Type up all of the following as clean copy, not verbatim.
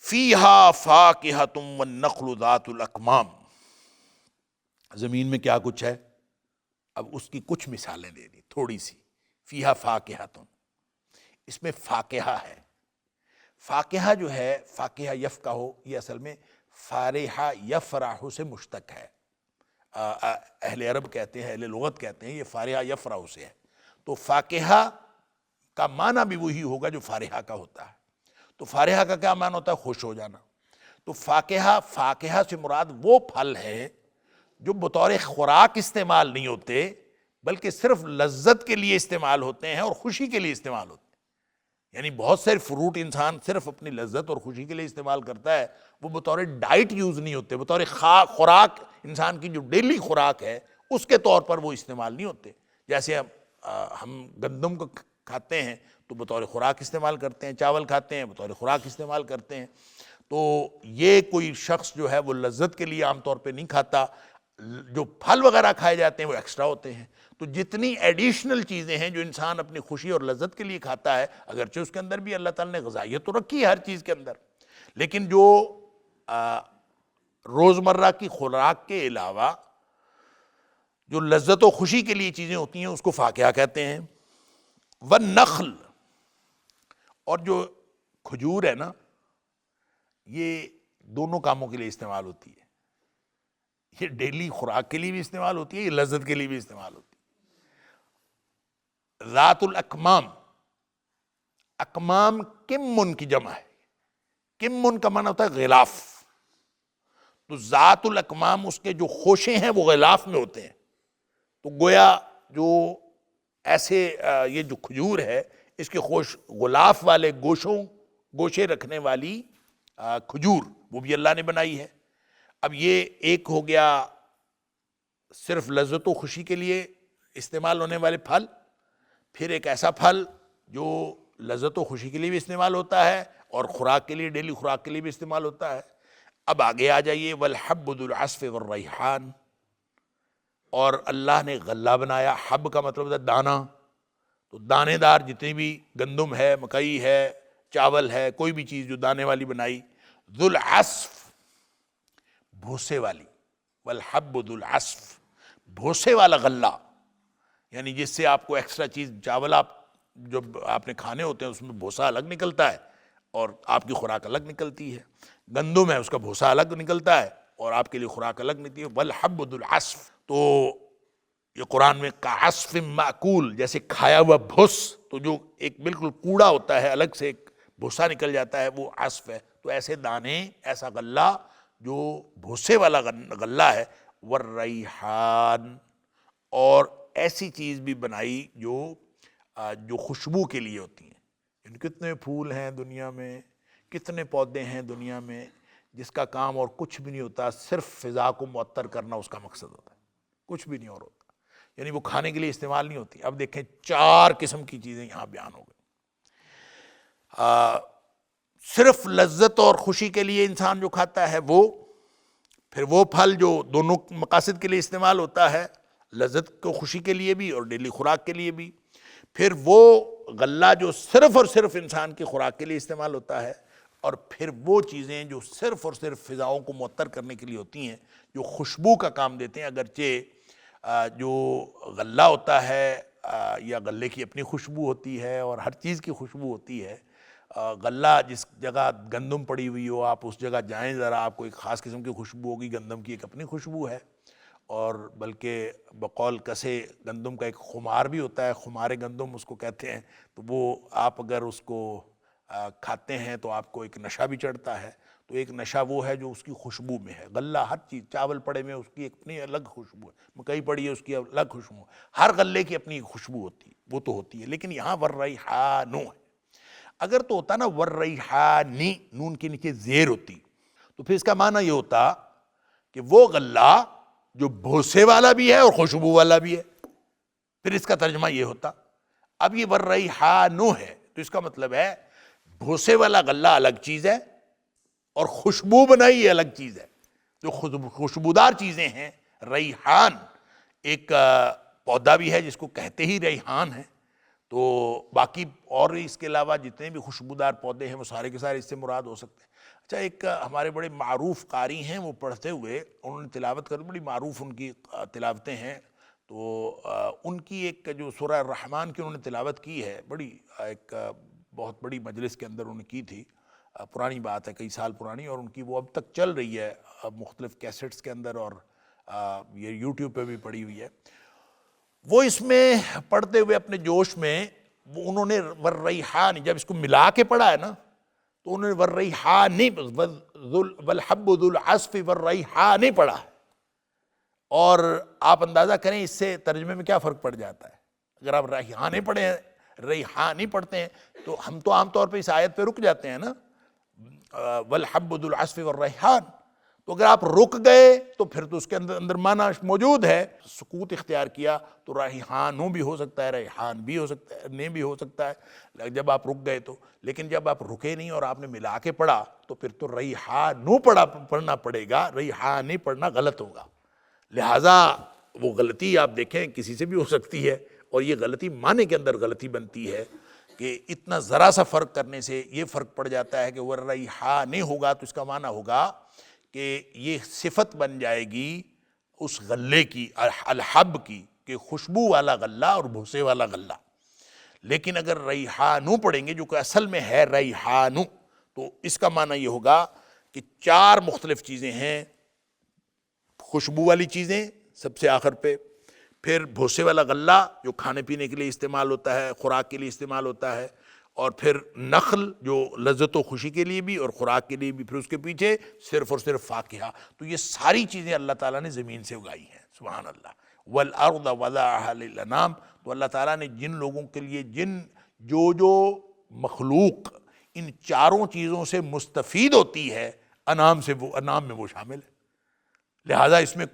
فیہا فاکہۃ والنخل ذات الاکمام، زمین میں کیا کچھ ہے؟ اب اس کی کچھ مثالیں دے دی تھوڑی سی. فیہا فاکہۃ، اس میں فاکہہ ہے. فاکہہ جو ہے، فاکہہ یفقہ، یہ اصل میں فارحہ یفرح سے مشتق ہے. اہل عرب کہتے ہیں، اہل لغت کہتے ہیں یہ فارحہ یفرح سے ہے. تو فاکہہ کا معنی بھی وہی ہوگا جو فارحہ کا ہوتا ہے. تو فارحہ کا کیا معنی ہوتا ہے؟ خوش ہو جانا. تو فاکہہ سے مراد وہ پھل ہے جو بطور خوراک استعمال نہیں ہوتے بلکہ صرف لذت کے لیے استعمال ہوتے ہیں اور خوشی کے لیے استعمال ہوتے ہیں. یعنی بہت سارے فروٹ انسان صرف اپنی لذت اور خوشی کے لیے استعمال کرتا ہے، وہ بطور ڈائٹ یوز نہیں ہوتے، بطور خوراک، انسان کی جو ڈیلی خوراک ہے اس کے طور پر وہ استعمال نہیں ہوتے. جیسے ہم گندم کو کھاتے ہیں تو بطور خوراک استعمال کرتے ہیں، چاول کھاتے ہیں بطور خوراک استعمال کرتے ہیں. تو یہ کوئی شخص جو ہے وہ لذت کے لیے عام طور پہ نہیں کھاتا. جو پھل وغیرہ کھائے جاتے ہیں وہ ایکسٹرا ہوتے ہیں. تو جتنی ایڈیشنل چیزیں ہیں جو انسان اپنی خوشی اور لذت کے لیے کھاتا ہے، اگرچہ اس کے اندر بھی اللہ تعالیٰ نے غذائیت تو رکھی ہے ہر چیز کے اندر، لیکن جو روزمرہ کی خوراک کے علاوہ جو لذت و خوشی کے لیے چیزیں ہوتی ہیں اس کو فاکہہ کہتے ہیں. والنخل، اور جو کھجور ہے نا، یہ دونوں کاموں کے لیے استعمال ہوتی ہے. یہ ڈیلی خوراک کے لیے بھی استعمال ہوتی ہے، یہ لذت کے لیے بھی استعمال ہوتی ہے. ذات الاکمام، اکمام کمن کی جمع ہے. کمن کا معنی ہوتا ہے غلاف. تو ذات الاکمام، اس کے جو خوشے ہیں وہ غلاف میں ہوتے ہیں. تو گویا جو ایسے یہ جو کھجور ہے اس کے خوش غلاف والے گوشے رکھنے والی کھجور وہ بھی اللہ نے بنائی ہے. اب یہ ایک ہو گیا صرف لذت و خوشی کے لیے استعمال ہونے والے پھل. پھر ایک ایسا پھل جو لذت و خوشی کے لیے بھی استعمال ہوتا ہے اور خوراک کے لیے، ڈیلی خوراک کے لیے بھی استعمال ہوتا ہے. اب آگے آ جائیے، والحب ذو العصف والریحان، اور اللہ نے غلہ بنایا. حب کا مطلب ہے دانہ. تو دانے دار جتنی بھی گندم ہے، مکئی ہے، چاول ہے، کوئی بھی چیز جو دانے والی بنائی. ذو العصف، بھوسے والی. والحب ذو العصف، بھوسے والا غلہ، یعنی جس سے آپ کو ایکسٹرا چیز، چاول آپ جب آپ نے کھانے ہوتے ہیں اس میں بھوسا الگ نکلتا ہے اور آپ کی خوراک الگ نکلتی ہے. گندم ہے، اس کا بھوسا الگ نکلتا ہے اور آپ کے لیے خوراک الگ نکلتی ہے. والحب ذو العصف، تو یہ قرآن میں کعصف مأکول، جیسے کھایا ہوا بھس، تو جو ایک بالکل کوڑا ہوتا ہے الگ سے ایک بھوسا نکل جاتا ہے وہ عصف ہے. تو ایسے دانے، ایسا غلہ جو بھوسے والا غلہ ہے. والریحان، اور ایسی چیز بھی بنائی جو خوشبو کے لیے ہوتی ہیں. یعنی کتنے پھول ہیں دنیا میں، کتنے پودے ہیں دنیا میں جس کا کام اور کچھ بھی نہیں ہوتا، صرف فضا کو معطر کرنا اس کا مقصد ہوتا ہے، کچھ بھی نہیں اور ہوتا. یعنی وہ کھانے کے لیے استعمال نہیں ہوتی. اب دیکھیں 4 قسم کی چیزیں یہاں بیان ہو گئی. صرف لذت اور خوشی کے لیے انسان جو کھاتا ہے وہ، پھر وہ پھل جو دونوں مقاصد کے لیے استعمال ہوتا ہے، لذت کو خوشی کے لیے بھی اور ڈیلی خوراک کے لیے بھی. پھر وہ غلہ جو صرف اور صرف انسان کی خوراک کے لیے استعمال ہوتا ہے. اور پھر وہ چیزیں جو صرف اور صرف فضاؤں کو معطر کرنے کے لیے ہوتی ہیں، جو خوشبو کا کام دیتے ہیں. اگرچہ جو غلہ ہوتا ہے یا غلے کی اپنی خوشبو ہوتی ہے اور ہر چیز کی خوشبو ہوتی ہے. غلہ جس جگہ گندم پڑی ہوئی ہو، آپ اس جگہ جائیں ذرا، آپ کو ایک خاص قسم کی خوشبو ہوگی. گندم کی ایک اپنی خوشبو ہے، اور بلکہ بقول کسے گندم کا ایک خمار بھی ہوتا ہے، خمار گندم اس کو کہتے ہیں. تو وہ آپ اگر اس کو کھاتے ہیں تو آپ کو ایک نشہ بھی چڑھتا ہے. تو ایک نشہ وہ ہے جو اس کی خوشبو میں ہے. غلہ، ہر چیز، چاول پڑے میں اس کی ایک اپنی الگ خوشبو ہے، مکئی پڑی ہے اس کی الگ خوشبو ہے. ہر غلے کی اپنی خوشبو ہوتی ہے، وہ تو ہوتی ہے. لیکن یہاں والریحانو ہے. اگر تو ہوتا نا والریحانی، نون کے نیچے زیر ہوتی، تو پھر اس کا معنی یہ ہوتا کہ وہ غلہ جو بھوسے والا بھی ہے اور خوشبو والا بھی ہے. پھر اس کا ترجمہ یہ ہوتا. اب یہ والریحانو ہے تو اس کا مطلب ہے بھوسے والا غلہ الگ چیز ہے اور خوشبو بنائی یہ الگ چیز ہے. جو خوشبودار چیزیں ہیں، ریحان ایک پودا بھی ہے جس کو کہتے ہی ریحان ہے. تو باقی اور اس کے علاوہ جتنے بھی خوشبودار پودے ہیں وہ سارے کے سارے اس سے مراد ہو سکتے ہیں۔ اچھا، ایک ہمارے بڑے معروف قاری ہیں، وہ پڑھتے ہوئے انہوں نے تلاوت کر، بڑی معروف ان کی تلاوتیں ہیں، تو ان کی ایک جو سورہ الرحمن کی انہوں نے تلاوت کی ہے، بڑی ایک بہت بڑی مجلس کے اندر انہوں نے کی تھی، پرانی بات ہے، کئی سال پرانی، اور ان کی وہ اب تک چل رہی ہے مختلف کیسٹس کے اندر، اور یہ یوٹیوب پہ بھی پڑی ہوئی ہے۔ وہ اس میں پڑھتے ہوئے اپنے جوش میں وہ انہوں نے والریحان، جب اس کو ملا کے پڑھا ہے نا تو انہوں نے والریحان والحب ذو العصف والریحان پڑھا ہے، اور آپ اندازہ کریں اس سے ترجمے میں کیا فرق پڑ جاتا ہے۔ اگر آپ ریحان پڑھیں ہیں، ریحان پڑھتے ہیں، تو ہم تو عام طور پہ اس آیت پہ رک جاتے ہیں نا، والحب ذو العصف والریحان، تو اگر آپ رک گئے تو پھر تو اس کے اندر معنی موجود ہے۔ سکوت اختیار کیا تو ریحانوں بھی ہو سکتا ہے، ریحان بھی ہو سکتا ہے، نے بھی ہو سکتا ہے جب آپ رک گئے تو، لیکن جب آپ رکے نہیں اور آپ نے ملا کے پڑھا تو پھر تو ریحانوں پڑھنا پڑے گا، ریحانی پڑھنا غلط ہوگا۔ لہٰذا وہ غلطی آپ دیکھیں کسی سے بھی ہو سکتی ہے، اور یہ غلطی معنی کے اندر غلطی بنتی ہے کہ اتنا ذرا سا فرق کرنے سے یہ فرق پڑ جاتا ہے کہ وہ ریحانی ہوگا تو اس کا معنی ہوگا کہ یہ صفت بن جائے گی اس غلے کی، الحب کی، کہ خوشبو والا غلہ اور بھوسے والا غلہ۔ لیکن اگر ریحانو پڑھیں گے جو کہ اصل میں ہے ریحانو، تو اس کا معنی یہ ہوگا کہ چار مختلف چیزیں ہیں، خوشبو والی چیزیں سب سے آخر پہ، پھر بھوسے والا غلہ جو کھانے پینے کے لیے استعمال ہوتا ہے، خوراک کے لیے استعمال ہوتا ہے، اور پھر نخل جو لذت و خوشی کے لیے بھی اور خوراک کے لیے بھی، پھر اس کے پیچھے صرف اور صرف فاکہہ۔ تو یہ ساری چیزیں اللہ تعالیٰ نے زمین سے اگائی ہیں، سبحان اللہ۔ والارض وضعها للانام، تو اللہ تعالیٰ نے جن لوگوں کے لیے، جو مخلوق ان چاروں چیزوں سے مستفید ہوتی ہے، انعام سے، وہ انعام میں وہ شامل ہے۔ لہٰذا اس میں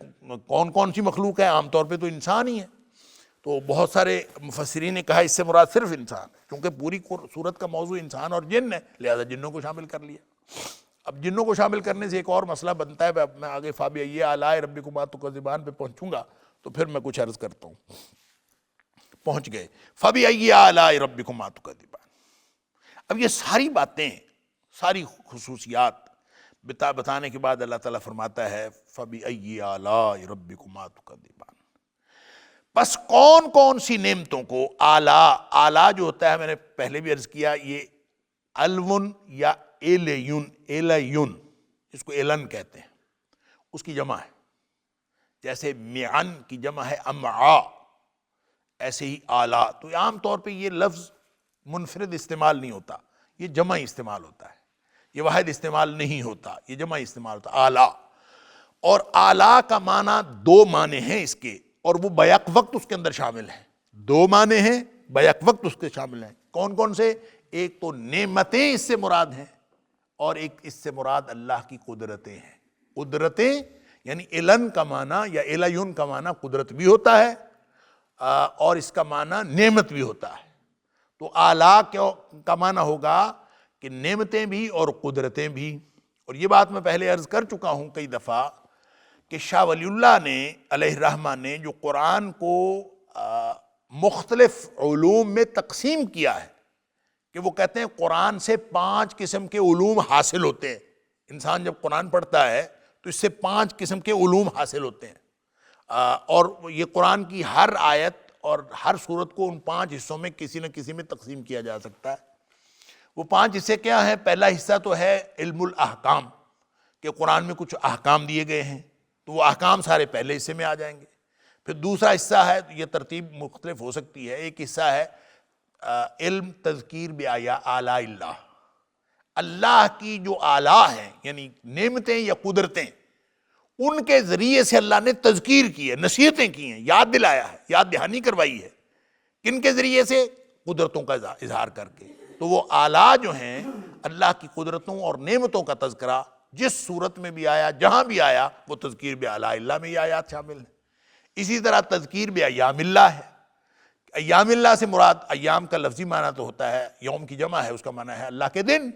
کون کون سی مخلوق ہے؟ عام طور پہ تو انسان ہی ہے، تو بہت سارے مفسرین نے کہا اس سے مراد صرف انسان ہے، کیونکہ پوری صورت کا موضوع انسان اور جن ہے، لہذا جنوں کو شامل کر لیا۔ اب جنوں کو شامل کرنے سے ایک اور مسئلہ بنتا ہے، میں آگے فَبِأَيِّ آلَاءِ رَبِّكُمَا تُكَذِّبَانِ پہ پہنچوں گا، تو پھر میں کچھ عرض کرتا ہوں۔ پہنچ گئے فَبِأَيِّ آلَاءِ رَبِّكُمَا تُكَذِّبَانِ۔ اب یہ ساری باتیں، ساری خصوصیات بتانے کے بعد اللہ تعالیٰ فرماتا ہے فَبِأَيِّ آلَاءِ رَبِّكُمَا تُكَذِّبَانِ، بس کون کون سی نعمتوں کو، آلہ جو ہوتا ہے، میں نے پہلے بھی عرض کیا، یہ الون یا ایلیون، اس کو ایلن کہتے ہیں، اس کی جمع ہے، جیسے معن کی جمع ہے امعاء، ایسے ہی آلہ۔ تو عام طور پہ یہ لفظ منفرد استعمال نہیں ہوتا، یہ جمع استعمال ہوتا ہے، یہ واحد استعمال نہیں ہوتا، یہ جمع استعمال ہوتا ہے، آلہ۔ اور آلہ کا معنی دو معنی ہیں اس کے، اور وہ بیک وقت اس کے اندر شامل ہیں، دو معنی ہیں بیک وقت اس کے شامل ہیں۔ کون کون سے؟ ایک تو نعمتیں اس سے مراد ہیں، اور ایک اس سے مراد اللہ کی قدرتیں ہیں۔ قدرتیں یعنی علن کا معنی یا الیون کا معنی قدرت بھی ہوتا ہے، اور اس کا معنی نعمت بھی ہوتا ہے۔ تو آلہ کا معنی ہوگا کہ نعمتیں بھی اور قدرتیں بھی۔ اور یہ بات میں پہلے عرض کر چکا ہوں کئی دفعہ کہ شاہ ولی اللہ نے علیہ الرحمہ نے جو قرآن کو مختلف علوم میں تقسیم کیا ہے، کہ وہ کہتے ہیں قرآن سے 5 قسم کے علوم حاصل ہوتے ہیں۔ انسان جب قرآن پڑھتا ہے تو اس سے 5 قسم کے علوم حاصل ہوتے ہیں، اور یہ قرآن کی ہر آیت اور ہر صورت کو ان 5 حصوں میں کسی نہ کسی میں تقسیم کیا جا سکتا ہے۔ وہ 5 حصے کیا ہیں؟ پہلا حصہ تو ہے علم الاحکام، کہ قرآن میں کچھ احکام دیے گئے ہیں، تو وہ احکام سارے پہلے حصے میں آ جائیں گے۔ پھر دوسرا حصہ ہے، یہ ترتیب مختلف ہو سکتی ہے، ایک حصہ ہے علم تذکیر بآلاء اللہ، اللہ کی جو آلاء ہیں یعنی نعمتیں یا قدرتیں، ان کے ذریعے سے اللہ نے تذکیر کی ہے، نصیحتیں کی ہیں، یاد دلایا ہے، یاد دہانی کروائی ہے۔ کن کے ذریعے سے؟ قدرتوں کا اظہار کر کے۔ تو وہ آلاء جو ہیں، اللہ کی قدرتوں اور نعمتوں کا تذکرہ جس صورت میں بھی آیا، جہاں بھی آیا، وہ تذکیر بآلاء اللہ میں یہ آیات شامل ہیں۔ اسی طرح تذکیر بایام اللہ ہے۔ ایام اللہ سے مراد، ایام کا لفظی معنی تو ہوتا ہے، یوم کی جمع ہے، اس کا معنی ہے اللہ کے دن۔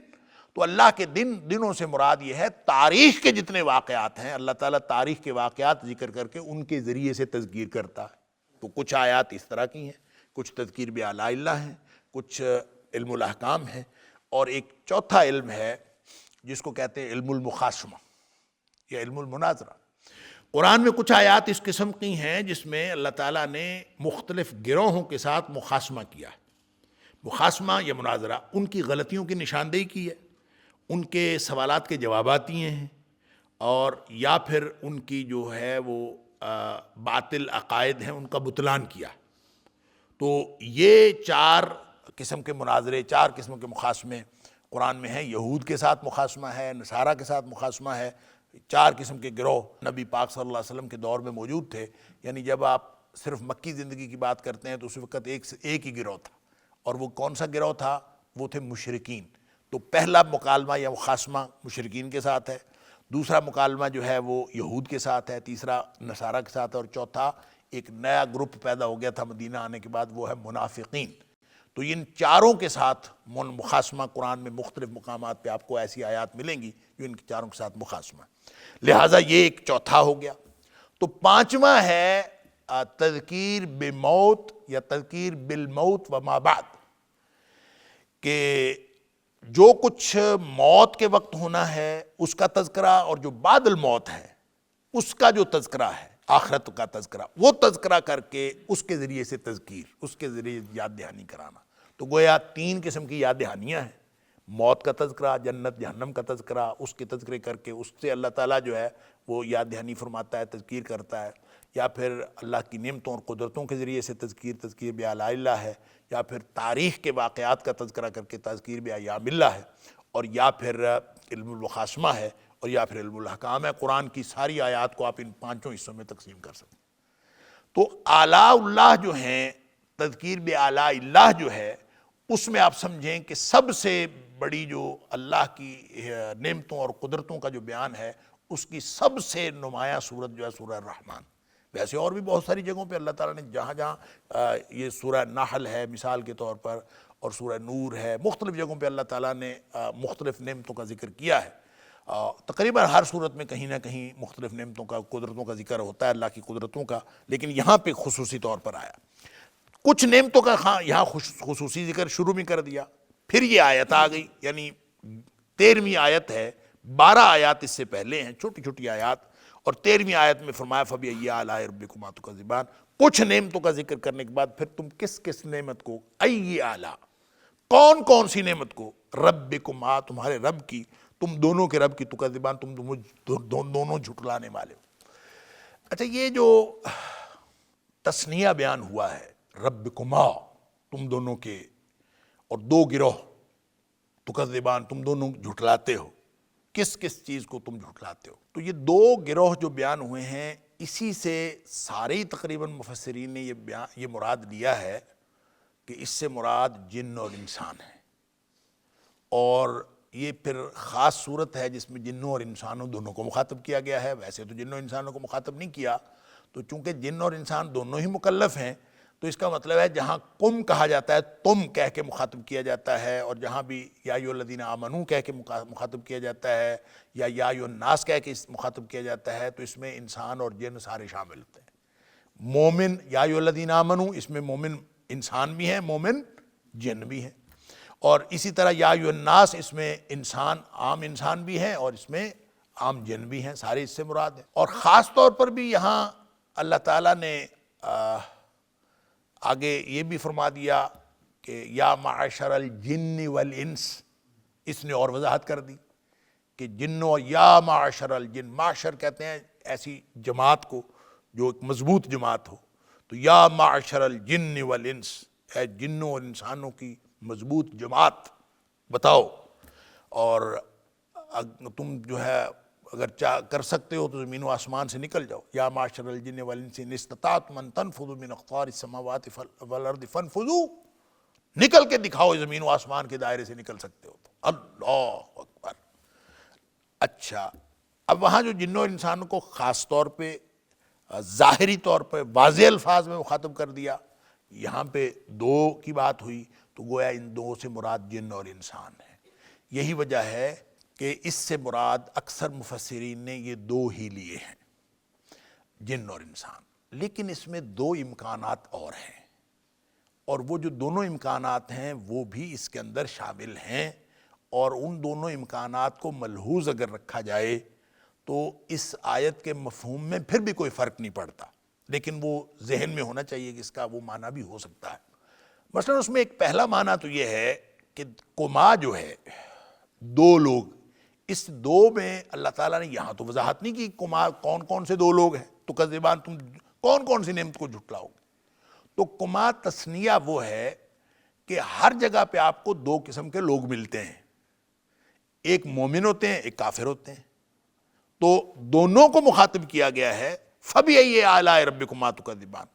تو اللہ کے دنوں سے مراد یہ ہے تاریخ کے جتنے واقعات ہیں، اللہ تعالیٰ تاریخ کے واقعات ذکر کر کے ان کے ذریعے سے تذکیر کرتا ہے۔ تو کچھ آیات اس طرح کی ہیں، کچھ تذکیر بآلاء اللہ ہیں، کچھ علم الاحکام ہے، اور ایک چوتھا علم ہے جس کو کہتے ہیں علم المخاصمہ یا علم المناظرہ۔ قرآن میں کچھ آیات اس قسم کی ہیں جس میں اللہ تعالیٰ نے مختلف گروہوں کے ساتھ مخاصمہ کیا ہے۔ مخاصمہ یا مناظرہ ان کی غلطیوں کی نشاندہی کی ہے، ان کے سوالات کے جوابات دیے ہیں، اور یا پھر ان کی جو ہے وہ باطل عقائد ہیں ان کا بطلان کیا۔ تو یہ 4 قسم کے مناظرے، 4 قسم کے مخاصمے قرآن میں ہیں۔ یہود کے ساتھ مخاصمہ ہے، نصارہ کے ساتھ مخاصمہ ہے، 4 قسم کے گروہ نبی پاک صلی اللہ علیہ وسلم کے دور میں موجود تھے۔ یعنی جب آپ صرف مکی زندگی کی بات کرتے ہیں تو اس وقت ایک ہی گروہ تھا، اور وہ کون سا گروہ تھا؟ وہ تھے مشرکین۔ تو پہلا مکالمہ یا مخاصمہ مشرکین کے ساتھ ہے، دوسرا مکالمہ جو ہے وہ یہود کے ساتھ ہے، تیسرا نصارہ کے ساتھ ہے، اور چوتھا ایک نیا گروپ پیدا ہو گیا تھا مدینہ آنے کے بعد، وہ ہے منافقین۔ تو ان 4 کے ساتھ مخاصمہ قرآن میں مختلف مقامات پہ آپ کو ایسی آیات ملیں گی جو ان 4 کے ساتھ مخاصمہ ہے، لہٰذا یہ ایک چوتھا ہو گیا۔ تو 5واں ہے تذکیر بموت یا تذکیر بالموت وما بعد، کہ جو کچھ موت کے وقت ہونا ہے اس کا تذکرہ، اور جو بعد الموت ہے اس کا جو تذکرہ ہے، آخرت کا تذکرہ، وہ تذکرہ کر کے اس کے ذریعے سے تذکیر، اس کے ذریعے یاد دہانی کرانا۔ تو گویا 3 قسم کی یاد دہانیاں ہیں، موت کا تذکرہ، جنت جہنم کا تذکرہ، اس کے تذکرے کر کے اس سے اللہ تعالیٰ جو ہے وہ یاد دہانی فرماتا ہے، تذکیر کرتا ہے، یا پھر اللہ کی نعمتوں اور قدرتوں کے ذریعے سے تذکیر بآلاء اللہ ہے، یا پھر تاریخ کے واقعات کا تذکرہ کر کے تذکیر بایام اللہ ہے، اور یا پھر علم المخاصمہ ہے، اور یا پھر علم الاحکام ہے۔ قرآن کی ساری آیات کو آپ ان 5 حصوں میں تقسیم کر سکتے ہیں۔ تو آلاء اللہ جو ہیں، تذکیر بآلاء اللہ جو ہے، اس میں آپ سمجھیں کہ سب سے بڑی جو اللہ کی نعمتوں اور قدرتوں کا جو بیان ہے، اس کی سب سے نمایاں صورت جو ہے سورہ الرحمن۔ ویسے اور بھی بہت ساری جگہوں پہ اللہ تعالیٰ نے جہاں جہاں یہ سورہ نحل ہے مثال کے طور پر، اور سورہ نور ہے، مختلف جگہوں پہ اللہ تعالیٰ نے مختلف نعمتوں کا ذکر کیا ہے۔ تقریباً ہر صورت میں کہیں نہ کہیں مختلف نعمتوں کا، قدرتوں کا ذکر ہوتا ہے، اللہ کی قدرتوں کا، لیکن یہاں پہ خصوصی طور پر آیا۔ کچھ نعمتوں کا یہاں خصوصی ذکر شروع میں کر دیا، پھر یہ آیت آ گئی، یعنی 13ویں آیت ہے، 12 آیات اس سے پہلے ہیں، چھوٹی چھوٹی آیات، اور 13ویں آیت میں فرمایا فَبِأَيِّ آلَاءِ رَبِّكُمَا تُكَذِّبَانِ۔ کچھ نعمتوں کا ذکر کرنے کے بعد پھر تم کس کس نعمت کو، ائی آلاء، کون کون سی نعمت کو، ربکما، تمہارے رب کی، تم دونوں کے رب کی، تکذبان، تم دونوں جھٹلانے والے ہو۔ اچھا، یہ جو تثنیہ بیان ہوا ہے، ربکما، تم دونوں کے، اور 2 گروہ، تکذبان، تم دونوں جھٹلاتے ہو، کس کس چیز کو تم جھٹلاتے ہو؟ تو یہ 2 گروہ جو بیان ہوئے ہیں، اسی سے سارے تقریباً مفسرین نے یہ مراد لیا ہے کہ اس سے مراد جن اور انسان ہے، اور یہ پھر خاص صورت ہے جس میں جنوں اور انسانوں دونوں کو مخاطب کیا گیا ہے۔ ویسے تو جنوں اور انسانوں کو مخاطب نہیں کیا، تو چونکہ جن اور انسان دونوں ہی مکلف ہیں، تو اس کا مطلب ہے جہاں قم کہا جاتا ہے، تم کہہ کے مخاطب کیا جاتا ہے، اور جہاں بھی یا ایھا الذین آمنوا کہہ کے مخاطب کیا جاتا ہے، یا ایھا الناس کہہ کے مخاطب کیا جاتا ہے، تو اس میں انسان اور جن سارے شامل ہوتے ہیں۔ مومن، یا ایھا الذین آمنوا، اس میں مومن انسان بھی ہیں، مومن جن بھی ہیں، اور اسی طرح یا ایھا الناس، اس میں انسان، عام انسان بھی ہیں، اور اس میں عام جن بھی ہیں، سارے اس سے مراد ہیں۔ اور خاص طور پر بھی یہاں اللہ تعالیٰ نے آگے یہ بھی فرما دیا کہ یا معشر الجن والانس، اس نے اور وضاحت کر دی کہ جنوں، یا معشر الجن، معشر کہتے ہیں ایسی جماعت کو جو ایک مضبوط جماعت ہو، تو یا معشر الجن والانس، اے جنوں اور انسانوں کی مضبوط جماعت بتاؤ، اور تم جو ہے اگر کر سکتے ہو تو زمین و آسمان سے نکل جاؤ۔ یا معشر الجن والانس ان استطعتم ان تنفذوا من اقطار السماوات والارض فانفذوا، نکل کے دکھاؤ، زمین و آسمان کے دائرے سے نکل سکتے ہو تو۔ اللہ اکبر۔ اچھا، اب وہاں جو جنوں اور انسانوں کو خاص طور پہ ظاہری طور پہ واضح الفاظ میں مخاطب کر دیا، یہاں پہ 2 کی بات ہوئی، تو گویا ان 2 سے مراد جن اور انسان ہے۔ یہی وجہ ہے کہ اس سے مراد اکثر مفسرین نے یہ 2 ہی لیے ہیں، جن اور انسان، لیکن اس میں 2 امکانات اور ہیں۔ اور وہ جو دونوں امکانات ہیں وہ بھی اس کے اندر شامل ہیں، اور ان دونوں امکانات کو ملحوظ اگر رکھا جائے تو اس آیت کے مفہوم میں پھر بھی کوئی فرق نہیں پڑتا، لیکن وہ ذہن میں ہونا چاہیے کہ اس کا وہ معنی بھی ہو سکتا ہے۔ مثلا اس میں ایک پہلا معنی تو یہ ہے کہ کما جو ہے دو لوگ، اس دو میں اللہ تعالیٰ نے یہاں تو وضاحت نہیں کی کما کون کون سے دو لوگ ہیں، تو کذبان تم کون کون سی نعمت کو جھٹلاؤ گے۔ تو کما تثنیہ وہ ہے کہ ہر جگہ پہ آپ کو دو قسم کے لوگ ملتے ہیں، ایک مومن ہوتے ہیں ایک کافر ہوتے ہیں، تو دونوں کو مخاطب کیا گیا ہے فَبِأَيِّ آلَاءِ رَبِّكُمَا تُكَذِّبَانِ،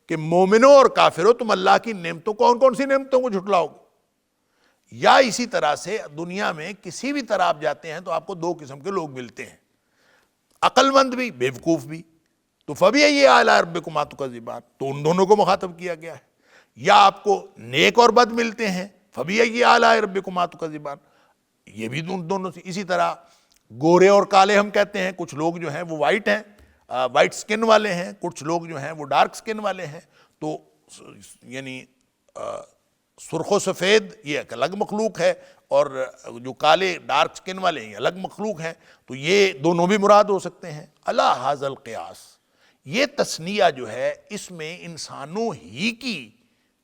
کہ مومنوں اور کافروں تم اللہ کی نعمتوں کون کون سی نعمتوں کو جھٹلاؤ گے۔ یا اسی طرح سے دنیا میں کسی بھی طرح آپ جاتے ہیں تو آپ کو دو قسم کے لوگ ملتے ہیں، عقل مند بھی بیوقوف بھی، تو فَبِأَيِّ آلَاءِ رَبِّكُمَا تُكَذِّبَانِ، تو ان دونوں کو مخاطب کیا گیا ہے۔ یا آپ کو نیک اور بد ملتے ہیں، فَبِأَيِّ آلَاءِ رَبِّكُمَا تُكَذِّبَانِ، یہ بھی دونوں سے۔ اسی طرح گورے اور کالے ہم کہتے ہیں، کچھ لوگ جو ہیں وہ وائٹ ہیں، وائٹ سکن والے ہیں، کچھ لوگ جو ہیں وہ ڈارک سکن والے ہیں، تو یعنی سرخ و سفید یہ ایک الگ مخلوق ہے، اور جو کالے ڈارک سکن والے ہیں یہ الگ مخلوق ہیں، تو یہ دونوں بھی مراد ہو سکتے ہیں۔ علی ھذا القیاس، یہ تثنیہ جو ہے اس میں انسانوں ہی کی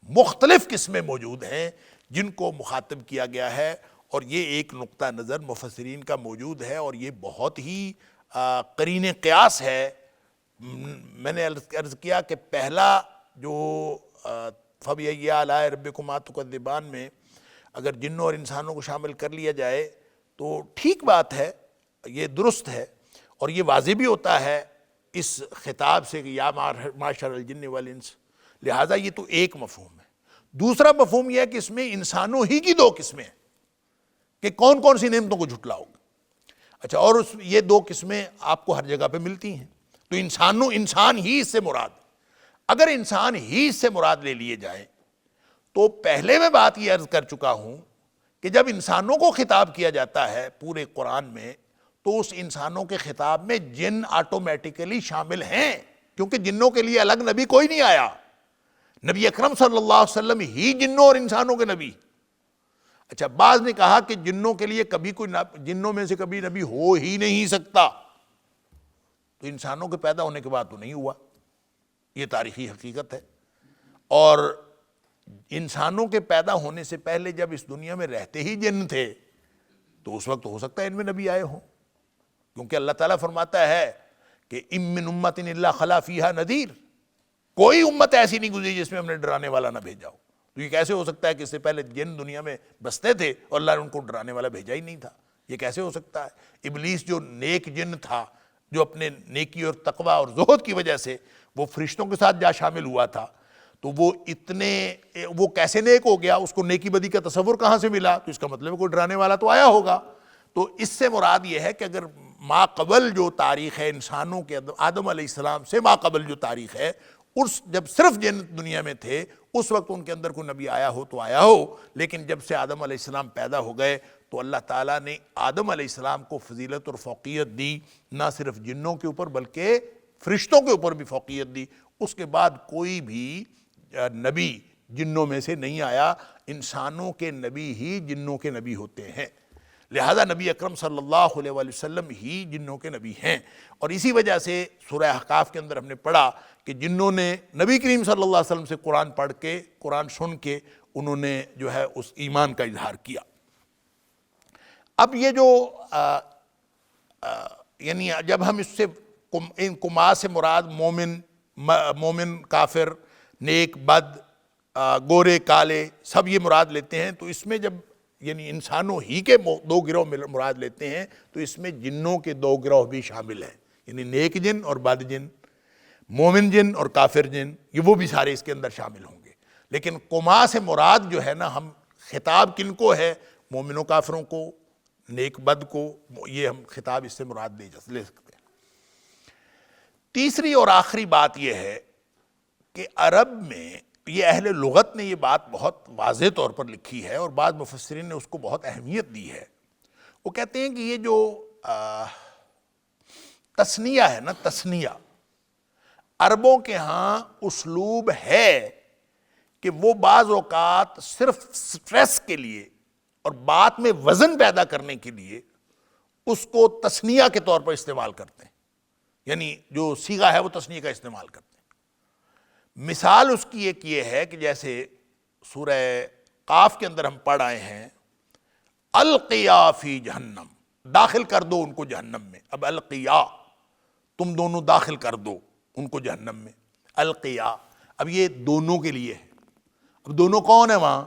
مختلف قسمیں موجود ہیں جن کو مخاطب کیا گیا ہے، اور یہ ایک نقطہ نظر مفسرین کا موجود ہے، اور یہ بہت ہی قرین قیاس ہے۔ میں نے عرض کیا کہ پہلا جو فَبِأَيِّ آلَاءِ رَبِّكُمَا تُكَذِّبَانِ میں اگر جنوں اور انسانوں کو شامل کر لیا جائے تو ٹھیک بات ہے، یہ درست ہے، اور یہ واضح بھی ہوتا ہے اس خطاب سے کہ یا معشر الجن والانس، لہٰذا یہ تو ایک مفہوم ہے۔ دوسرا مفہوم یہ ہے کہ اس میں انسانوں ہی کی دو قسمیں ہیں کہ کون کون سی نعمتوں کو جھٹلاؤ گے۔ اچھا، اور یہ دو قسمیں آپ کو ہر جگہ پہ ملتی ہیں، تو انسان ہی اس سے مراد ہے۔ اگر انسان ہی اس سے مراد لے لیے جائیں تو پہلے میں بات یہ عرض کر چکا ہوں کہ جب انسانوں کو خطاب کیا جاتا ہے پورے قرآن میں تو اس انسانوں کے خطاب میں جن آٹومیٹیکلی شامل ہیں، کیونکہ جنوں کے لیے الگ نبی کوئی نہیں آیا، نبی اکرم صلی اللہ علیہ وسلم ہی جنوں اور انسانوں کے نبی۔ اچھا، بعض نے کہا کہ جنوں کے لیے کبھی کوئی جنوں میں سے کبھی نبی ہو ہی نہیں سکتا، تو انسانوں کے پیدا ہونے کے بعد تو نہیں ہوا، یہ تاریخی حقیقت ہے۔ اور انسانوں کے پیدا ہونے سے پہلے جب اس دنیا میں رہتے ہی جن تھے تو اس وقت ہو سکتا ہے ان میں نبی آئے ہوں، کیونکہ اللہ تعالیٰ فرماتا ہے کہ ام من امت الا خلا فیہا نذیر، کوئی امت ایسی نہیں گزری جس میں ہم نے ڈرانے والا نہ بھیجا ہو۔ تو یہ کیسے ہو سکتا ہے کہ اس سے پہلے جن دنیا میں بستے تھے اور اللہ نے ان کو ڈرانے والا بھیجا ہی نہیں تھا؟ یہ کیسے ہو سکتا ہے؟ ابلیس جو نیک جن تھا، جو اپنے نیکی اور تقوی اور زہد کی وجہ سے وہ فرشتوں کے ساتھ جا شامل ہوا تھا، تو وہ کیسے نیک ہو گیا؟ اس کو نیکی بدی کا تصور کہاں سے ملا؟ تو اس کا مطلب ہے کوئی ڈرانے والا تو آیا ہوگا۔ تو اس سے مراد یہ ہے کہ اگر ما قبل جو تاریخ ہے انسانوں کے، آدم علیہ السلام سے ما قبل جو تاریخ ہے، اس جب صرف جن دنیا میں تھے اس وقت ان کے اندر کوئی نبی آیا ہو تو آیا ہو، لیکن جب سے آدم علیہ السلام پیدا ہو گئے تو اللہ تعالیٰ نے آدم علیہ السلام کو فضیلت اور فوقیت دی، نہ صرف جنوں کے اوپر بلکہ فرشتوں کے اوپر بھی فوقیت دی۔ اس کے بعد کوئی بھی نبی جنوں میں سے نہیں آیا، انسانوں کے نبی ہی جنوں کے نبی ہوتے ہیں، لہذا نبی اکرم صلی اللہ علیہ وآلہ وسلم ہی جنوں کے نبی ہیں۔ اور اسی وجہ سے سورہ احقاف کے اندر ہم نے پڑھا کہ جنوں نے نبی کریم صلی اللہ علیہ وسلم سے قرآن پڑھ کے، قرآن سن کے انہوں نے جو ہے اس ایمان کا اظہار کیا۔ اب یہ جو یعنی جب ہم اس سے ان کما سے مراد مومن کافر، نیک بد، گورے کالے سب یہ مراد لیتے ہیں، تو اس میں جب یعنی انسانوں ہی کے دو گروہ مراد لیتے ہیں تو اس میں جنوں کے دو گروہ بھی شامل ہیں، یعنی نیک جن اور بد جن، مومن جن اور کافر جن، یہ وہ بھی سارے اس کے اندر شامل ہوں گے۔ لیکن کما سے مراد جو ہے نا، ہم خطاب کن کو ہے؟ مومنوں کافروں کو، نیک بد کو، یہ ہم خطاب اس سے مراد لے سکتے ہیں۔ تیسری اور آخری بات یہ ہے کہ عرب میں یہ اہل لغت نے یہ بات بہت واضح طور پر لکھی ہے، اور بعض مفسرین نے اس کو بہت اہمیت دی ہے۔ وہ کہتے ہیں کہ یہ جو تثنیہ ہے نا، تثنیہ عربوں کے ہاں اسلوب ہے کہ وہ بعض اوقات صرف سٹریس کے لیے اور بات میں وزن پیدا کرنے کے لیے اس کو تثنیہ کے طور پر استعمال کرتے ہیں، یعنی جو صیغہ ہے وہ تثنیہ کا استعمال کرتے ہیں۔ مثال اس کی ایک یہ ہے کہ جیسے سورہ قاف کے اندر ہم پڑھ آئے ہیں القیا فی جہنم، داخل کر دو ان کو جہنم میں۔ اب القیا، تم دونوں داخل کر دو ان کو جہنم میں، القیا، اب یہ دونوں کے لیے ہے۔ اب دونوں کون ہیں وہاں؟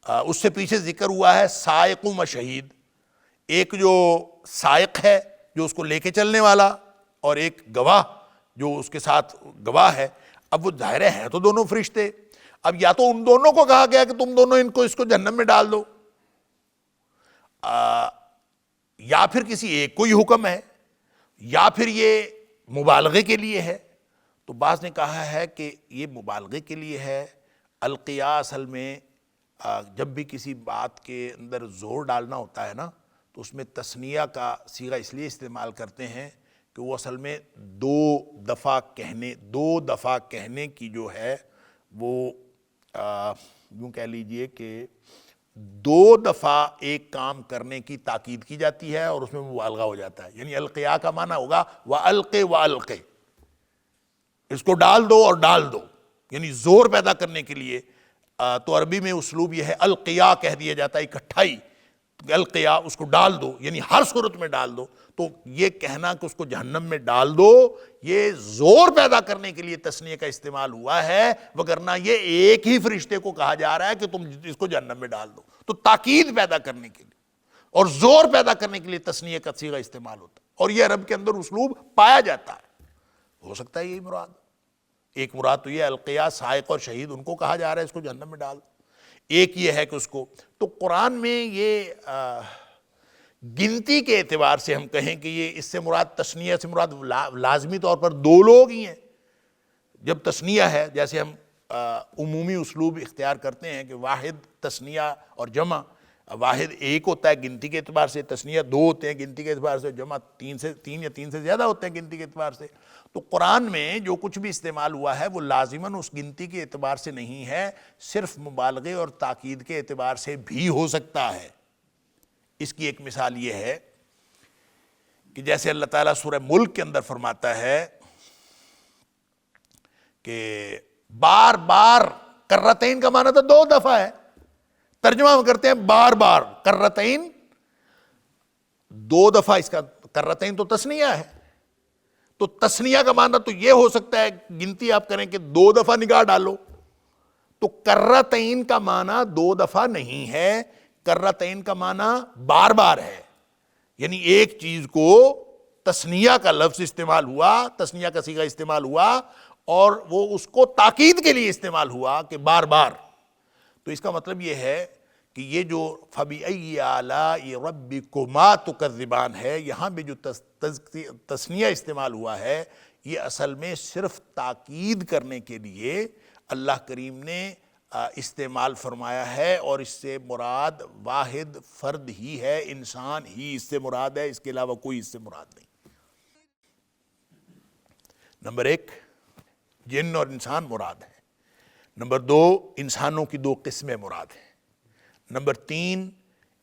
اس سے پیچھے ذکر ہوا ہے سائق و شہید، ایک جو سائق ہے جو اس کو لے کے چلنے والا، اور ایک گواہ جو اس کے ساتھ گواہ ہے۔ اب وہ ظاہر ہے تو دونوں فرشتے، اب یا تو ان دونوں کو کہا گیا کہ تم دونوں اس کو جہنم میں ڈال دو، یا پھر کسی ایک کو ہی حکم ہے، یا پھر یہ مبالغے کے لیے ہے۔ تو بعض نے کہا ہے کہ یہ مبالغے کے لیے ہے۔ القیا اصل میں جب بھی کسی بات کے اندر زور ڈالنا ہوتا ہے نا تو اس میں تثنیہ کا صیغہ اس لیے استعمال کرتے ہیں کہ وہ اصل میں دو دفعہ کہنے کی جو ہے وہ یوں کہہ لیجئے کہ دو دفعہ ایک کام کرنے کی تاکید کی جاتی ہے اور اس میں مبالغہ ہو جاتا ہے۔ یعنی القیا کا معنی ہوگا وَأَلْقِ وَأَلْقِ، اس کو ڈال دو اور ڈال دو، یعنی زور پیدا کرنے کے لیے۔ تو عربی میں اسلوب یہ ہے القیا کہہ دیا جاتا ہے اکٹھا ہی، القیا اس کو ڈال دو، یعنی ہر صورت میں ڈال دو۔ تو یہ کہنا کہ اس کو جہنم میں ڈال دو، یہ زور پیدا کرنے کے لیے تثنیہ کا استعمال ہوا ہے، وگرنہ یہ ایک ہی فرشتے کو کہا جا رہا ہے کہ تم اس کو جہنم میں ڈال دو۔ تو تاکید پیدا کرنے کے لیے اور زور پیدا کرنے کے لیے تثنیہ کا صیغہ استعمال ہوتا ہے، اور یہ عرب کے اندر اسلوب پایا جاتا ہے۔ ہو سکتا ہے یہی مراد، ایک مراد تو یہ القیا، سائق اور شہید، ان کو کہا جا رہا ہے اس کو جہنم میں ڈال دو، ایک یہ ہے کہ اس کو۔ تو قرآن میں یہ گنتی کے اعتبار سے ہم کہیں کہ یہ اس سے مراد، تثنیہ سے مراد لازمی طور پر دو لوگ ہی ہیں۔ جب تثنیہ ہے، جیسے ہم عمومی اسلوب اختیار کرتے ہیں کہ واحد، تثنیہ اور جمع، واحد ایک ہوتا ہے گنتی کے اعتبار سے، تثنیہ دو ہوتے ہیں گنتی کے اعتبار سے، جمع تین یا تین سے زیادہ ہوتے ہیں گنتی کے اعتبار سے۔ تو قرآن میں جو کچھ بھی استعمال ہوا ہے وہ لازماً اس گنتی کے اعتبار سے نہیں ہے، صرف مبالغے اور تاکید کے اعتبار سے بھی ہو سکتا ہے۔ اس کی ایک مثال یہ ہے کہ جیسے اللہ تعالیٰ سورہ ملک کے اندر فرماتا ہے کہ بار بار، کرتین کا معنی تو دو دفعہ ہے، ترجمہ ہم کرتے ہیں بار بار، کرتین دو دفعہ، اس کا کرتین تو تثنیہ ہے، تو تثنیہ کا معنی تو یہ ہو سکتا ہے گنتی آپ کریں کہ دو دفعہ نگاہ ڈالو، تو کرتین کا معنی دو دفعہ نہیں ہے، کرتین کا معنی بار بار ہے، یعنی ایک چیز کو تثنیہ کا لفظ استعمال ہوا، تثنیہ کا صیغہ استعمال ہوا، اور وہ اس کو تاکید کے لیے استعمال ہوا کہ بار بار۔ تو اس کا مطلب یہ ہے کہ یہ جو فَبِأَيِّ آلَاءِ رَبِّكُمَا تُكَذِّبَانِ ہے، یہاں بھی جو تثنیہ استعمال ہوا ہے، یہ اصل میں صرف تاکید کرنے کے لیے اللہ کریم نے استعمال فرمایا ہے، اور اس سے مراد واحد فرد ہی ہے، انسان ہی اس سے مراد ہے، اس کے علاوہ کوئی اس سے مراد نہیں۔ نمبر ایک، جن اور انسان مراد ہے۔ نمبر دو، انسانوں کی دو قسمیں مراد ہیں۔ نمبر تین،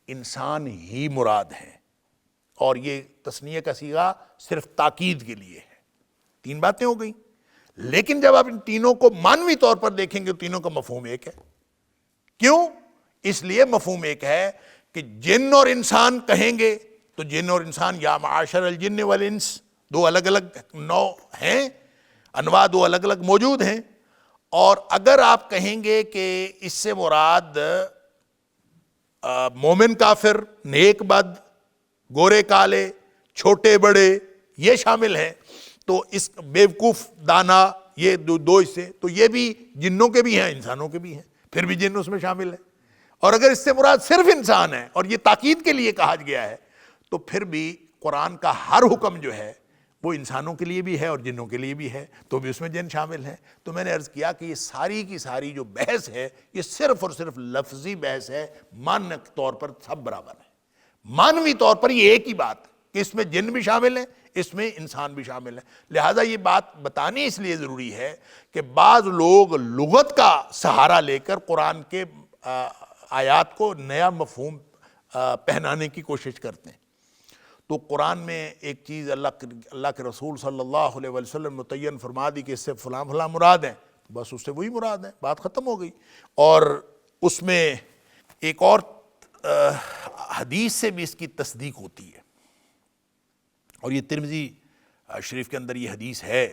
انسان ہی مراد ہیں، اور یہ تثنیہ کا صیغہ صرف تاکید کے لیے ہے۔ تین باتیں ہو گئیں، لیکن جب آپ ان تینوں کو معنوی طور پر دیکھیں گے، تینوں کا مفہوم ایک ہے۔ کیوں؟ اس لیے مفہوم ایک ہے کہ جن اور انسان کہیں گے تو جن اور انسان، یا معاشر الجن والانس، دو الگ الگ نوع ہیں، انواع دو الگ الگ موجود ہیں۔ اور اگر آپ کہیں گے کہ اس سے مراد مومن کافر، نیک بد، گورے کالے، چھوٹے بڑے، یہ شامل ہیں، تو اس بیوقوف دانا، یہ دو حصے، تو یہ بھی جنوں کے بھی ہیں، انسانوں کے بھی ہیں، پھر بھی جن اس میں شامل ہے۔ اور اگر اس سے مراد صرف انسان ہے اور یہ تاکید کے لیے کہا گیا ہے، تو پھر بھی قرآن کا ہر حکم جو ہے وہ انسانوں کے لیے بھی ہے اور جنوں کے لیے بھی ہے، تو بھی اس میں جن شامل ہیں۔ تو میں نے عرض کیا کہ یہ ساری کی ساری جو بحث ہے، یہ صرف اور صرف لفظی بحث ہے، معنی طور پر سب برابر ہے، معنوی طور پر یہ ایک ہی بات کہ اس میں جن بھی شامل ہیں، اس میں انسان بھی شامل ہے۔ لہٰذا یہ بات بتانی اس لیے ضروری ہے کہ بعض لوگ لغت کا سہارا لے کر قرآن کے آیات کو نیا مفہوم پہنانے کی کوشش کرتے ہیں۔ تو قرآن میں ایک چیز اللہ کے رسول صلی اللہ علیہ وسلم متعین فرما دی کہ اس سے فلاں فلاں مراد ہیں، بس اس سے وہی مراد ہے، بات ختم ہو گئی۔ اور اس میں ایک اور حدیث سے بھی اس کی تصدیق ہوتی ہے، اور یہ ترمذی شریف کے اندر یہ حدیث ہے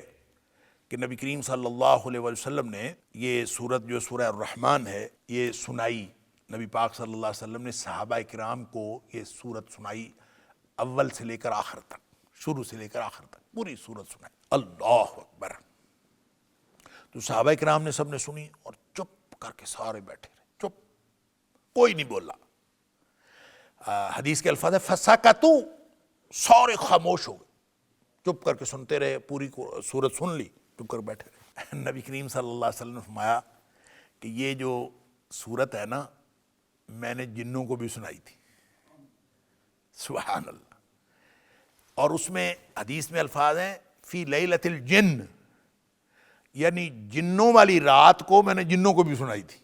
کہ نبی کریم صلی اللہ علیہ وسلم نے یہ سورت جو سورہ الرحمن ہے یہ سنائی، نبی پاک صلی اللہ علیہ وسلم نے صحابہ کرام کو یہ سورت سنائی، اول سے لے کر آخر تک، شروع سے لے کر آخر تک پوری سورت سنائی۔ اللہ اکبر! تو صحابہ کرام نے سب نے سنی اور چپ کر کے سارے بیٹھے رہے، چپ، کوئی نہیں بولا۔ حدیث کے الفاظ ہے فَسَكَتُوا، سارے خاموش ہو گئے، چپ کر کے سنتے رہے، پوری سورت سن لی، چپ کر بیٹھے رہے۔ نبی کریم صلی اللہ علیہ وسلم نے فرمایا کہ یہ جو سورت ہے نا، میں نے جنوں کو بھی سنائی تھی۔ سبحان اللہ! اور اس میں حدیث میں الفاظ ہیں فی لیلۃ الجن، یعنی جنوں والی رات کو میں نے جنوں کو بھی سنائی تھی۔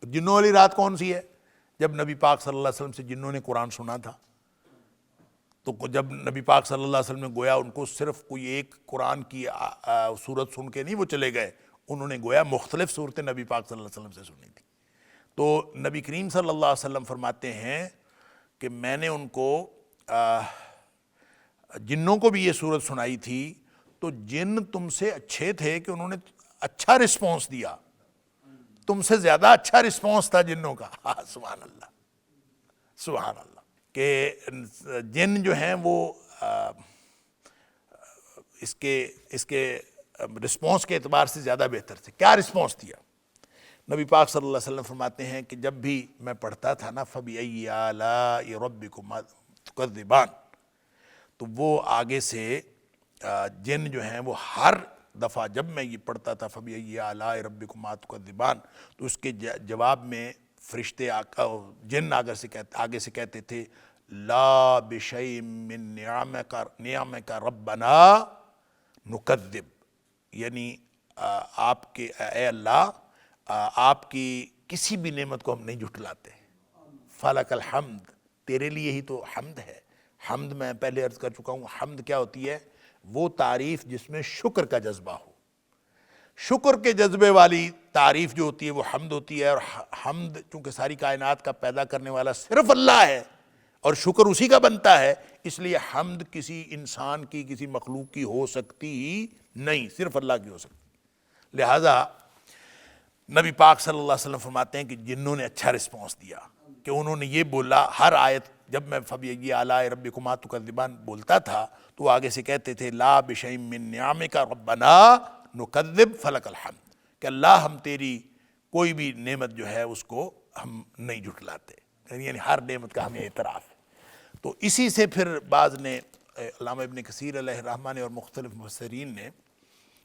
جنوں والی رات کون سی ہے؟ جب نبی پاک صلی اللہ علیہ وسلم سے جنوں نے قرآن سنا تھا، تو جب نبی پاک صلی اللہ علیہ وسلم نے گویا ان کو صرف کوئی ایک قرآن کی سورت سن کے نہیں وہ چلے گئے، انہوں نے گویا مختلف صورتیں نبی پاک صلی اللہ علیہ وسلم سے سنی تھی۔ تو نبی کریم صلی اللہ علیہ وسلم فرماتے ہیں کہ میں نے ان کو جنوں کو بھی یہ سورت سنائی تھی، تو جن تم سے اچھے تھے کہ انہوں نے اچھا رسپانس دیا، تم سے زیادہ اچھا رسپانس تھا جنوں کا۔ سبحان اللہ، سبحان اللہ! کہ جن جو ہیں وہ اس کے رسپانس کے اعتبار سے زیادہ بہتر تھے۔ کیا رسپانس دیا؟ نبی پاک صلی اللہ علیہ وسلم فرماتے ہیں کہ جب بھی میں پڑھتا تھا نا فَبِأَيِّ آلَاءِ رَبِّكُمَا تُكَذِّبَانِ، تو وہ آگے سے جن جو ہیں وہ ہر دفعہ جب میں یہ پڑھتا تھا فَبِأَيِّ آلَاءِ رَبِّكُمَا تُكَذِّبَانِ، تو اس کے جواب میں فرشتے جن آگے سے کہتے تھے لا بشیء من نعمک ربنا نکذب، یعنی آپ کے اے اللہ آپ کی کسی بھی نعمت کو ہم نہیں جھٹلاتے۔ فلک الحمد، تیرے لیے ہی تو حمد ہے۔ حمد میں پہلے عرض کر چکا ہوں، حمد کیا ہوتی ہے؟ وہ تعریف جس میں شکر کا جذبہ ہو۔ شکر کے جذبے والی تعریف جو ہوتی ہے وہ حمد ہوتی ہے، اور حمد چونکہ ساری کائنات کا پیدا کرنے والا صرف اللہ ہے اور شکر اسی کا بنتا ہے، اس لیے حمد کسی انسان کی کسی مخلوق کی ہو سکتی ہی نہیں، صرف اللہ کی ہو سکتی۔ لہٰذا نبی پاک صلی اللہ علیہ وسلم فرماتے ہیں کہ جنوں نے اچھا رسپانس دیا کہ انہوں نے یہ بولا، ہر آیت جب میں فَبِأَيِّ آلَاءِ رَبِّكُمَا تُكَذِّبَانِ بولتا تھا تو آگے سے کہتے تھے لا بشیء من نعمک ربنا نکذب فلک الحمد، کہ اللہ ہم تیری کوئی بھی نعمت جو ہے اس کو ہم نہیں جھٹلاتے، یعنی ہر نعمت کا ہمیں اعتراف ہے۔ تو اسی سے پھر بعض نے علامہ ابن کثیر علیہ الرحمہ نے اور مختلف مفسرین نے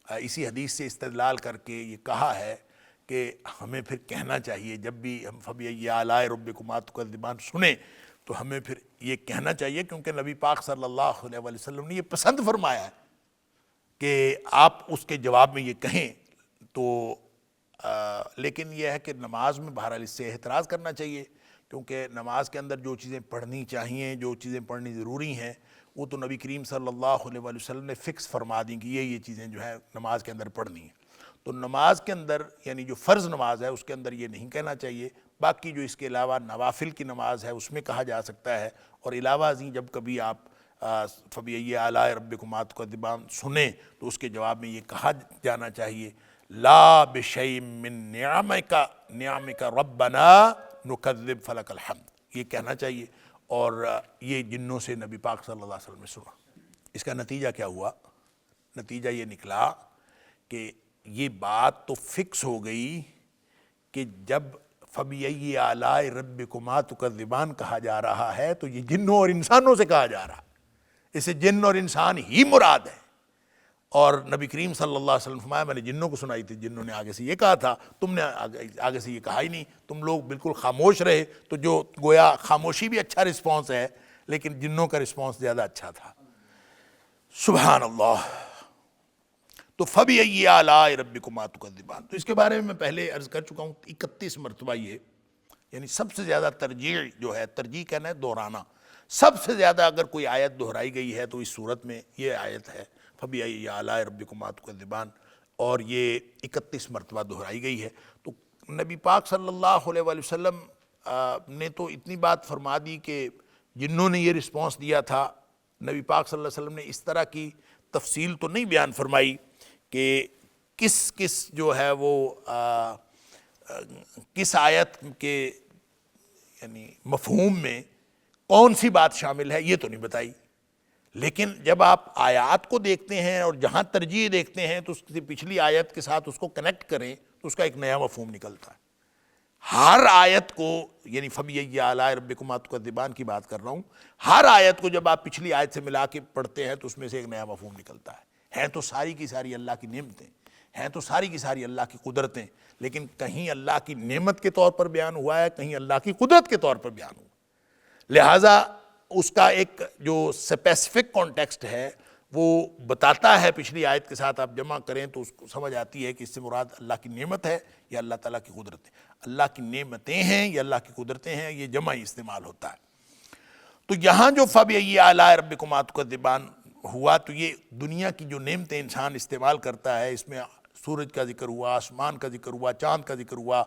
اسی حدیث سے استدلال کر کے یہ کہا ہے کہ ہمیں پھر کہنا چاہیے جب بھی ہم فَبِأَيِّ آلَاءِ رَبِّكُمَا تُكَذِّبَانِ سنیں تو ہمیں پھر یہ کہنا چاہیے، کیونکہ نبی پاک صلی اللہ علیہ وسلم نے یہ پسند فرمایا ہے کہ آپ اس کے جواب میں یہ کہیں۔ تو لیکن یہ ہے کہ نماز میں بہرحال اس سے احتراز کرنا چاہیے، کیونکہ نماز کے اندر جو چیزیں پڑھنی چاہیے، جو چیزیں پڑھنی ضروری ہیں، وہ تو نبی کریم صلی اللہ علیہ وسلم نے فکس فرما دیں کہ یہ چیزیں جو ہیں نماز کے اندر پڑھنی ہیں۔ تو نماز کے اندر یعنی جو فرض نماز ہے اس کے اندر یہ نہیں کہنا چاہیے، باقی جو اس کے علاوہ نوافل کی نماز ہے اس میں کہا جا سکتا ہے۔ اور علاوہ ازیں جب کبھی آپ فَبِأَيِّ آلَاءِ رَبِّكُمَا تُكَذِّبَانِ سنیں تو اس کے جواب میں یہ کہا جانا چاہیے لا بشیء من نعمک ربنا نکذب فلک الحمد، یہ کہنا چاہیے۔ اور یہ جنوں سے نبی پاک صلی اللہ علیہ وسلم نے سنا۔ اس کا نتیجہ کیا ہوا؟ نتیجہ یہ نکلا کہ یہ بات تو فکس ہو گئی کہ جب فَبِأَيِّ آلَاءِ رَبِّكُمَا تُكَذِّبَانِ کہا جا رہا ہے تو یہ جنوں اور انسانوں سے کہا جا رہا ہے، اس سے جن اور انسان ہی مراد ہے۔ اور نبی کریم صلی اللہ علیہ وسلم فرمایا میں نے جنوں کو سنائی تھی، جنوں نے آگے سے یہ کہا تھا، تم نے آگے سے یہ کہا ہی نہیں، تم لوگ بالکل خاموش رہے، تو جو گویا خاموشی بھی اچھا رسپانس ہے لیکن جنوں کا رسپانس زیادہ اچھا تھا۔ سبحان اللہ. تو فَبِأَيِّ آلَاءِ رَبِّكُمَا تُكَذِّبَانِ، تو اس کے بارے میں میں پہلے عرض کر چکا ہوں 31 مرتبہ یہ، یعنی سب سے زیادہ ترجیح جو ہے، ترجیح کہنا ہے دہرانا، سب سے زیادہ اگر کوئی آیت دہرائی گئی ہے تو اس صورت میں یہ آیت ہے فَبِأَيِّ آلَاءِ رَبِّكُمَا تُكَذِّبَانِ، اور یہ 31 مرتبہ دہرائی گئی ہے. تو نبی پاک صلی اللہ علیہ وآلہ وسلم نے تو اتنی بات فرما دی کہ جنہوں نے یہ رسپانس دیا تھا، نبی پاک صلی اللہ علیہ وسلم نے اس طرح کی تفصیل تو نہیں بیان فرمائی کہ کس جو ہے وہ کس آیت کے یعنی مفہوم میں کون سی بات شامل ہے، یہ تو نہیں بتائی. لیکن جب آپ آیات کو دیکھتے ہیں اور جہاں ترجیح دیکھتے ہیں تو اس کی پچھلی آیت کے ساتھ اس کو کنیکٹ کریں تو اس کا ایک نیا مفہوم نکلتا ہے. ہر آیت کو، یعنی فَبِأَيِّ آلَاءِ رَبِّكُمَا تُكَذِّبَانِ کی بات کر رہا ہوں، ہر آیت کو جب آپ پچھلی آیت سے ملا کے پڑھتے ہیں تو اس میں سے ایک نیا مفہوم نکلتا ہے. ہیں تو ساری کی ساری اللہ کی نعمتیں، ہیں تو ساری کی ساری اللہ کی قدرتیں، لیکن کہیں اللہ کی نعمت کے طور پر بیان ہوا ہے، کہیں اللہ کی قدرت کے طور پر بیان ہوا. لہٰذا اس کا ایک جو اسپیسیفک کانٹیکسٹ ہے وہ بتاتا ہے. پچھلی آیت کے ساتھ آپ جمع کریں تو اس کو سمجھ آتی ہے کہ اس سے مراد اللہ کی نعمت ہے یا اللہ تعالیٰ کی قدرتیں. اللہ کی نعمتیں ہیں یا اللہ کی قدرتیں ہیں، یہ جمع ہی استعمال ہوتا ہے. تو یہاں جو فَبِأَيِّ آلَاءِ رَبِّكُمَا تُكَذِّبَانِ ہوا تو یہ دنیا کی جو نعمتیں انسان استعمال کرتا ہے، اس میں سورج کا ذکر ہوا، آسمان کا ذکر ہوا، چاند کا ذکر ہوا،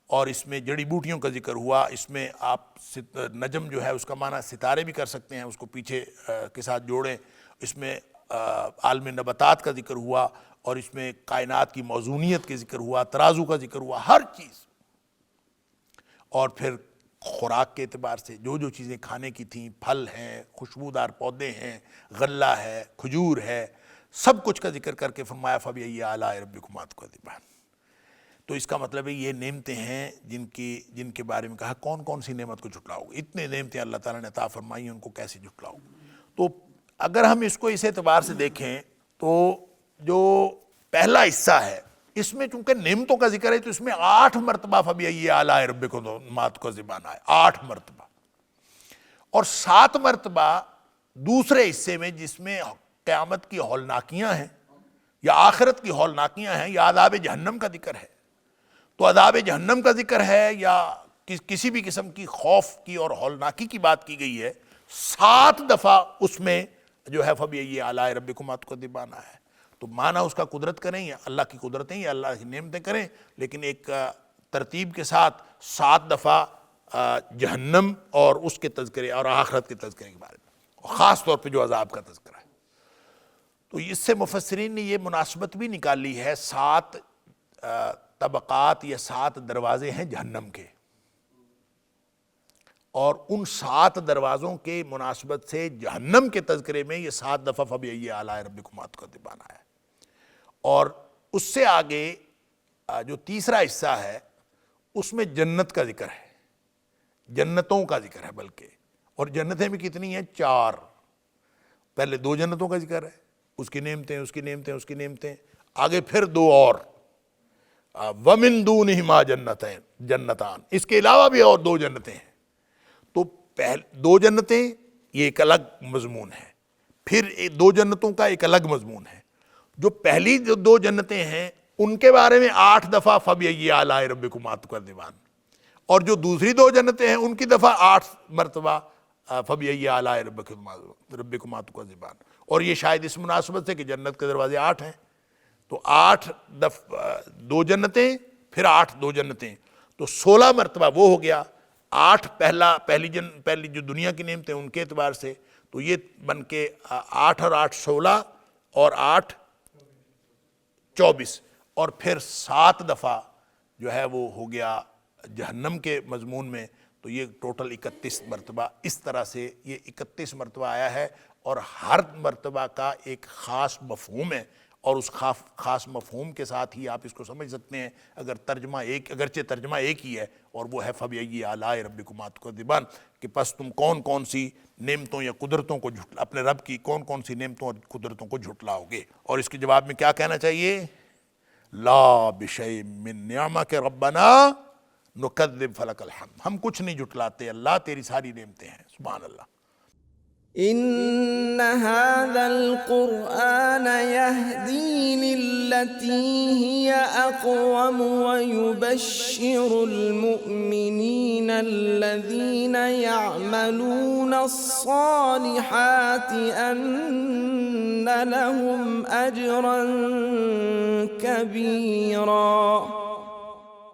اور اس میں جڑی بوٹیوں کا ذکر ہوا. اس میں آپ نجم جو ہے اس کا معنی ستارے بھی کر سکتے ہیں، اس کو پیچھے کے ساتھ جوڑیں. اس میں عالم نباتات کا ذکر ہوا، اور اس میں کائنات کی موزونیت کے ذکر ہوا، ترازو کا ذکر ہوا، ہر چیز. اور پھر خوراک کے اعتبار سے جو چیزیں کھانے کی تھیں، پھل ہیں، خوشبودار پودے ہیں، غلہ ہے، کھجور ہے، سب کچھ کا ذکر کر کے فرمایا فَبِأَيِّ آلَاءِ رَبِّكُمَا تُكَذِّبَانِ. تو اس کا مطلب ہے یہ نعمتیں ہیں جن کے بارے میں کہا کون کون سی نعمت کو جھٹلاؤ گے. اتنے نعمتیں اللہ تعالیٰ نے عطا فرمائی ہیں، ان کو کیسے جھٹلاؤ. تو اگر ہم اس کو اس اعتبار سے دیکھیں تو جو پہلا حصہ ہے اس میں چونکہ نعمتوں کا ذکر ہے تو اس میں 8 مرتبہ فَبِأَيِّ آلَاءِ رَبِّكُمَا تُكَذِّبَانِ آئے، 8 مرتبہ. اور 7 مرتبہ دوسرے حصے میں جس میں قیامت کی ہولناکیاں ہیں یا آخرت کی ہولناکیاں ہیں یا عذاب جہنم کا ذکر ہے. تو عذاب جہنم کا ذکر ہے یا کسی بھی قسم کی خوف کی اور ہولناکی کی بات کی گئی ہے، 7 دفعہ اس میں جو ہے فَبِأَيِّ آلَاءِ رَبِّكُمَا تُكَذِّبَانِ ہے. تو معنی اس کا قدرت کریں یا اللہ کی قدرتیں یا اللہ کی نعمتیں کریں، لیکن ایک ترتیب کے ساتھ 7 دفعہ جہنم اور اس کے تذکرے اور آخرت کے تذکرے کے بارے میں، خاص طور پہ جو عذاب کا تذکرہ ہے. تو اس سے مفسرین نے یہ مناسبت بھی نکالی ہے، 7 طبقات یا 7 دروازے ہیں جہنم کے، اور ان 7 دروازوں کے مناسبت سے جہنم کے تذکرے میں یہ 7 دفعہ فَبِأَيِّ آلَاءِ رَبِّكُمَا تُكَذِّبَانِ ہے. اور اس سے آگے جو تیسرا حصہ ہے اس میں جنت کا ذکر ہے، جنتوں کا ذکر ہے بلکہ. اور جنتیں بھی کتنی ہیں؟ 4. پہلے 2 جنتوں کا ذکر ہے، اس کی نعمتیں، اس کی نعمتیں، اس کی نعمتیں. آگے پھر 2 اور، وَمِن دُونِهِمَا جَنَّتَانِ، اس کے علاوہ بھی اور 2 جنتیں ہیں. تو 2 جنتیں یہ ایک الگ مضمون ہے، پھر 2 جنتوں کا ایک الگ مضمون ہے. جو پہلی 2 جنتیں ہیں ان کے بارے میں 8 دفعہ فَبِأَيِّ آلَاءِ رَبِّكُمَا تُكَذِّبَانِ، اور جو دوسری 2 جنتیں ہیں ان کی دفعہ 8 مرتبہ فَبِأَيِّ آلَاءِ رَبِّكُمَا تُكَذِّبَانِ. اور یہ شاید اس مناسبت سے کہ جنت کے دروازے 8 ہیں، تو 8 2 جنتیں، پھر 8 2 جنتیں، تو 16 مرتبہ وہ ہو گیا. 8 پہلی جو دنیا کی نعمتیں ان کے اعتبار سے، تو یہ بن کے 8 اور 8 16 اور 8 24، اور پھر 7 دفعہ جو ہے وہ ہو گیا جہنم کے مضمون میں. تو یہ ٹوٹل 31 مرتبہ اس طرح سے یہ 31 مرتبہ آیا ہے، اور ہر مرتبہ کا ایک خاص مفہوم ہے، اور اس خاص مفہوم کے ساتھ ہی آپ اس کو سمجھ سکتے ہیں اگرچہ ترجمہ ایک ہی ہے، اور وہ ہے فَبِأَيِّ آلَاءِ رَبِّكُمَا تُكَذِّبَانِ، کہ پس تم کون سی نعمتوں یا قدرتوں کو اپنے رب کی کون سی نعمتوں اور قدرتوں کو جھٹلاؤ گے. اور اس کے جواب میں کیا کہنا چاہیے؟ لا بشیء من نعمک ربنا نکذب فلک الحمد، ہم کچھ نہیں جھٹلاتے اللہ، تیری ساری نعمتیں ہیں. سبحان اللہ. هذا القرآن يهدي للتي هي أقوم ويبشر المؤمنين الذين يعملون الصالحات أن لهم أجرا كبيرا